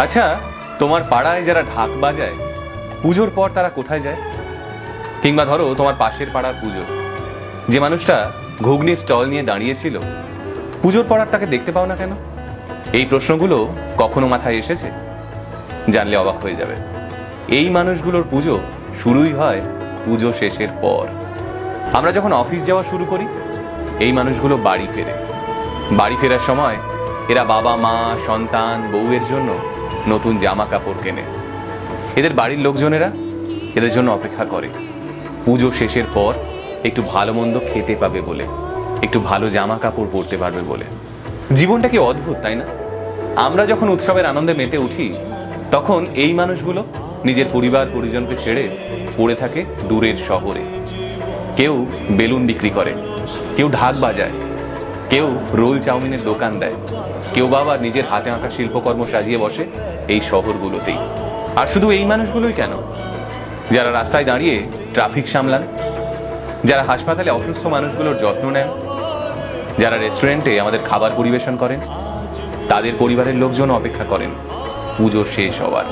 আচ্ছা, তোমার পাড়ায় যারা ঢাক বাজায় পুজোর পর তারা কোথায় যায়? কিংবা ধরো তোমার পাশের পাড়ার পুজো, যে মানুষটা ঘুগনির স্টল নিয়ে দাঁড়িয়েছিল, পুজোর পর আর তাকে দেখতে পাও না কেন? এই প্রশ্নগুলো কখনো মাথায় এসেছে? জানলে অবাক হয়ে যাবে। এই মানুষগুলোর পুজো শুরুই হয় পুজো শেষের পর। আমরা যখন অফিস যাওয়া শুরু করি, এই মানুষগুলো বাড়ি ফেরে। বাড়ি ফেরার সময় এরা বাবা মা সন্তান বউয়ের জন্য নতুন জামা কাপড় কেনে। এদের বাড়ির লোকজনেরা এদের জন্য অপেক্ষা করে পুজো শেষের পর একটু ভালো মন্দ খেতে পাবে বলে, একটু ভালো জামা কাপড় পরতে পারবে বলে। জীবনটা কি অদ্ভুত, তাই না? আমরা যখন উৎসবের আনন্দে মেতে উঠি, তখন এই মানুষগুলো নিজের পরিবার পরিজনকে ছেড়ে পড়ে থাকে দূরের শহরে। কেউ বেলুন বিক্রি করে, কেউ ঢাক বাজায়, কেউ রোল চাউমিনের দোকান দেয়, কেউ বাবা নিজের হাতে আঁকা শিল্পকর্ম সাজিয়ে বসে এই শহরগুলোতেই। আর শুধু এই মানুষগুলোই কেন, যারা রাস্তায় দাঁড়িয়ে ট্রাফিক সামলান, যারা হাসপাতালে অসুস্থ মানুষগুলোর যত্ন নেন, যারা রেস্টুরেন্টে আমাদের খাবার পরিবেশন করেন, তাদের পরিবারের লোকজন অপেক্ষা করেন পুজো শেষ হওয়ার।